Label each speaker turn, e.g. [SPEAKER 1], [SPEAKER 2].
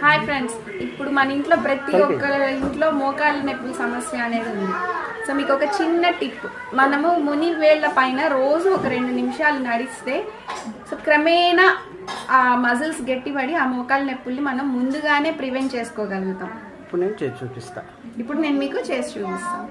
[SPEAKER 1] Hi friends, ఇప్పుడు మన ఇంట్లో ప్రతి ఒక్కరి ఇంట్లో మోకాళ్ళ నొప్పుల సమస్య అనేది ఉంది. సో మీకు ఒక చిన్న టిప్, మనము ముని వేళ్ల పైన రోజు ఒక 2 నిమిషాలు నడిస్తే సో క్రమేణా ఆ మజిల్స్ గట్టిపడి ఆ మోకాళ్ళ నొప్పుల్ని మనం ముందుగానే ప్రివెంట్ చేసుకోగలుగుతాం. ఇప్పుడు నేను మీకు చేసి చూపిస్తాను.